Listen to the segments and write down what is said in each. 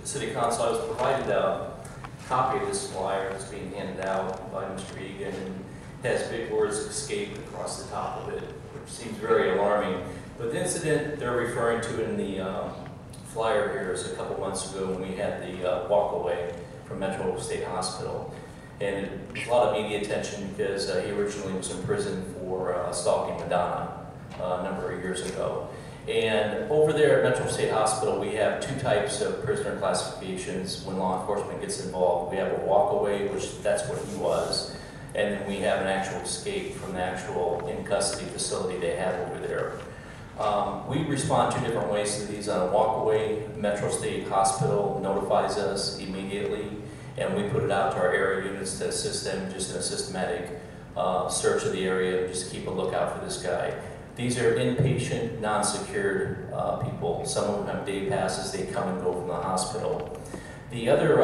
City Council, I was provided a copy of this flyer that's being handed out by Mr. Egan, and has big words "escape" across the top of it, which seems very alarming. But the incident they're referring to in the flyer here is a couple months ago when we had the walkaway from Metropolitan State Hospital. And it was a lot of media attention because he originally was in prison for stalking Madonna a number of years ago. And over there at Metro State Hospital, we have two types of prisoner classifications when law enforcement gets involved. We have a walkaway, which that's what he was, and then we have an actual escape from the actual in-custody facility they have over there. We respond two different ways to these. On a walkaway, Metro State Hospital notifies us immediately, and we put it out to our area units to assist them just in a systematic search of the area, just keep a lookout for this guy. These are inpatient, non-secured people. Some of them have day passes, they come and go from the hospital. The other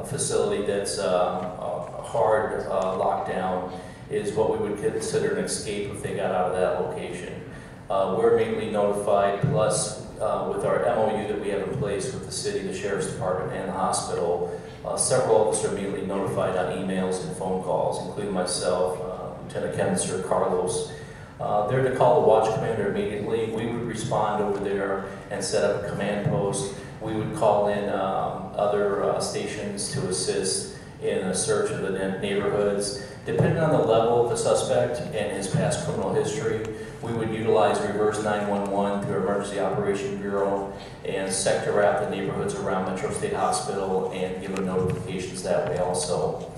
facility that's a hard lockdown is what we would consider an escape if they got out of that location. We're immediately notified, plus with our MOU that we have in place with the city, the Sheriff's Department, and the hospital, several of us are immediately notified on emails and phone calls, including myself, Lieutenant Captain Sir Carlos. They're to call the watch commander immediately. We would respond over there and set up a command post. We would call in other stations to assist in a search of the neighborhoods. Depending on the level of the suspect and his past criminal history, we would utilize reverse 911 through Emergency Operation Bureau and sector wrap the neighborhoods around Metro State Hospital and give them notifications that way also.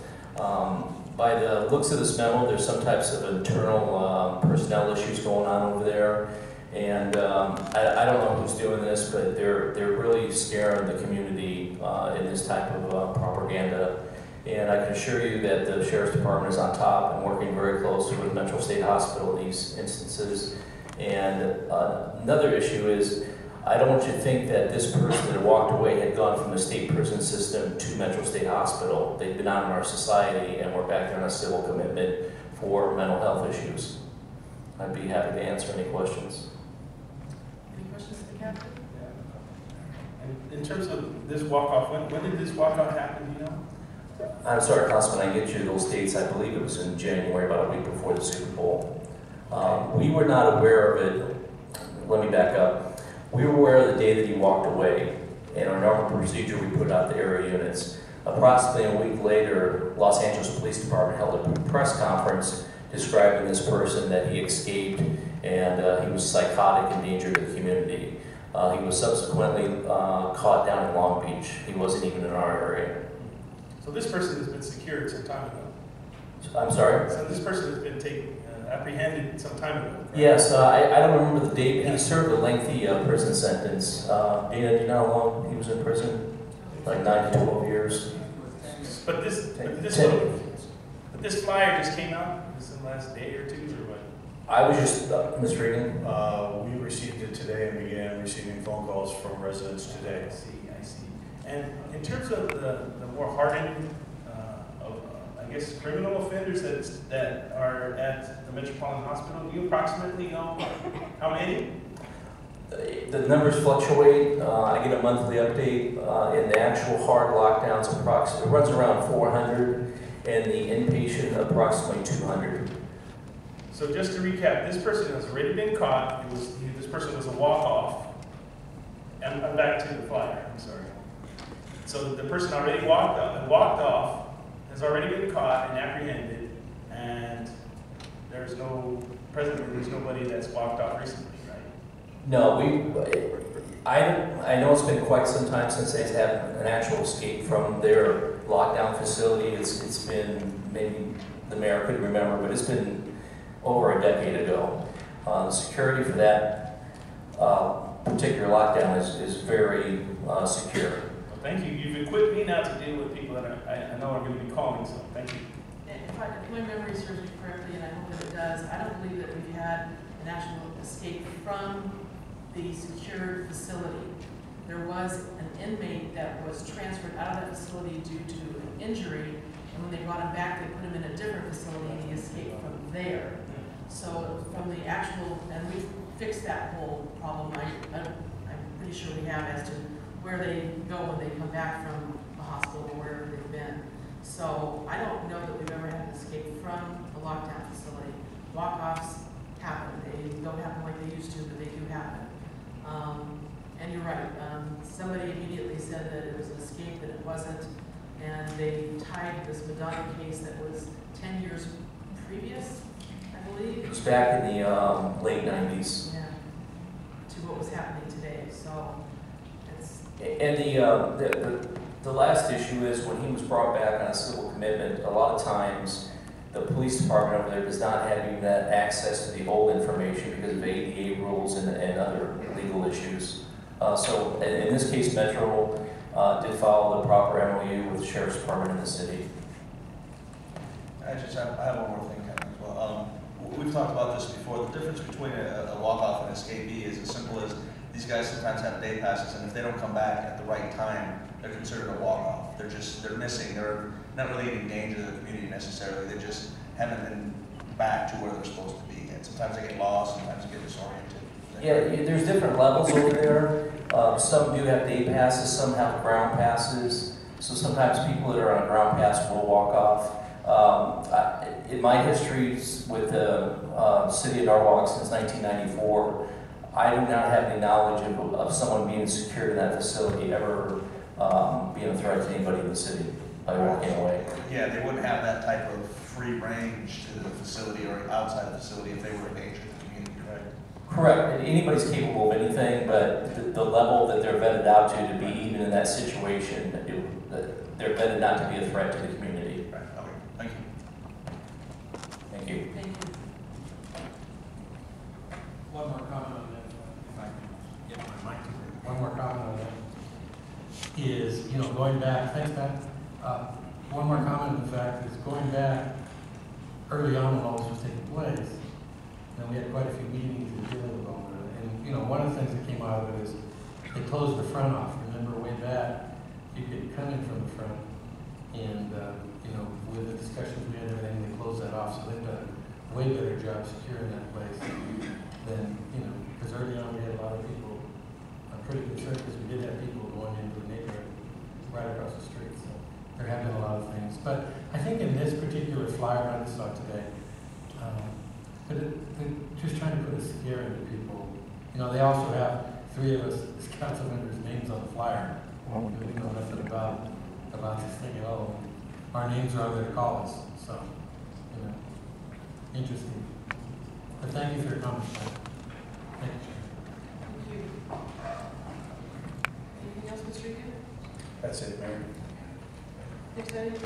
By the looks of this memo, there's some types of internal personnel issues going on over there, and I don't know who's doing this, but they're really scaring the community in this type of propaganda. And I can assure you that the Sheriff's Department is on top and working very closely with Metro State Hospital in these instances. And another issue is, I don't want you to think that this person that walked away had gone from the state prison system to Metro State Hospital. They've been out in our society, and we're back there on a civil commitment for mental health issues. I'd be happy to answer any questions. Any questions for the captain? Yeah. In terms of this walk-off, when did this walk-off happen, do you know? I'm sorry, Councilman, I get you those dates. I believe it was in January, about a week before the Super Bowl. We were not aware of it. Let me back up. We were aware of the day that he walked away. In our normal procedure, we put out the area units. Approximately a week later, Los Angeles Police Department held a press conference describing this person that he escaped and he was psychotic and danger to the community. He was subsequently caught down in Long Beach. He wasn't even in our area. So this person has been secured some time ago. I'm sorry? So this person has been apprehended some time ago. Right? Yes, I don't remember the date, but he served a lengthy prison sentence. Dina, do you know how long he was in prison? Like 9 to 12 years. But this flyer just came out this in the last day or two, or what? I was just, Mr. Egan? We received it today and began receiving phone calls from residents today. I see. And in terms of the more hardened, I guess, criminal offenders that are at the Metropolitan Hospital, do you approximately know how many? The numbers fluctuate. I get a monthly update. In the actual hard lockdowns, it runs around 400, and the inpatient approximately 200. So just to recap, this person has already been caught. This person was a walk-off. And I'm back to the flyer. I'm sorry. So the person already walked off, has already been caught and apprehended, and presently there's nobody that's walked off recently, right? No, I know it's been quite some time since they've had an actual escape from their lockdown facility. It's been, maybe the mayor couldn't remember, but it's been over a decade ago. The security for that particular lockdown is very secure. Thank you. You've equipped me now to deal with people that I know are going to be calling, so thank you. And if my memory serves me correctly, and I hope that it does, I don't believe that we've had an actual escape from the secured facility. There was an inmate that was transferred out of that facility due to an injury, and when they brought him back, they put him in a different facility, and he escaped from there. So from the actual, and we've fixed that whole problem, I'm pretty sure we have, as to where they go when they come back from the hospital or wherever they've been. So I don't know that we've ever had an escape from a lockdown facility. Walk-offs happen. They don't happen like they used to, but they do happen. And you're right. Somebody immediately said that it was an escape, that it wasn't. And they tied this Madonna case that was 10 years previous, I believe. It was back in the late 90s. Yeah. To what was happening today. So it's. And the last issue is when he was brought back on a civil commitment, a lot of times the police department over there does not have even that access to the old information because of ADA rules and other legal issues. So in this case, Metro did follow the proper MOU with the Sheriff's Department in the city. I have one more thing, Captain, as well. We've talked about this before. The difference between a walk-off and escapee is as simple as these guys sometimes have day passes, and if they don't come back at the right time, they're considered a walk-off. They're missing. They're not really in danger to the community necessarily. They just haven't been back to where they're supposed to be. And sometimes they get lost, sometimes they get disoriented. Yeah, there's different levels over there. Some do have day passes, some have ground passes. So sometimes people that are on a ground pass will walk off. In my history with the city of Norwalk since 1994, I do not have any knowledge of someone being secured in that facility ever being a threat to anybody in the city by walking away. Yeah, they wouldn't have that type of free range to the facility or outside the facility if they were in danger to the community, correct? Correct. Anybody's capable of anything, but the level that they're vetted out to be even in that situation, they're vetted not to be a threat to the community. Right, okay, thank you. Thank you. Thank you. One more comment on that, if I can get my mic to work. One more comment on that is, going back, thanks, Pat. One more comment on the fact is going back early on when all this was taking place, and we had quite a few meetings and dealing with all of it. And, one of the things that came out of it is they closed the front off. Remember way back, you could come in from the front, and, with the discussions we had and everything, they closed that off. So they've done a way better job securing that place than, because early on we had a lot of people, I'm pretty concerned because we did have people going into the neighborhood right across the street. So there have been a lot of things. But I think in this particular flyer I just saw today, but they're just trying to put a scare into people. They also have 3 of us as council members' names on the flyer. We know nothing about this thing at all. Our names are on there to call us. So, interesting. But thank you for your comments. Thank you. Thank you. Anything else, Mr. Egan? That's it, Mayor. Next item.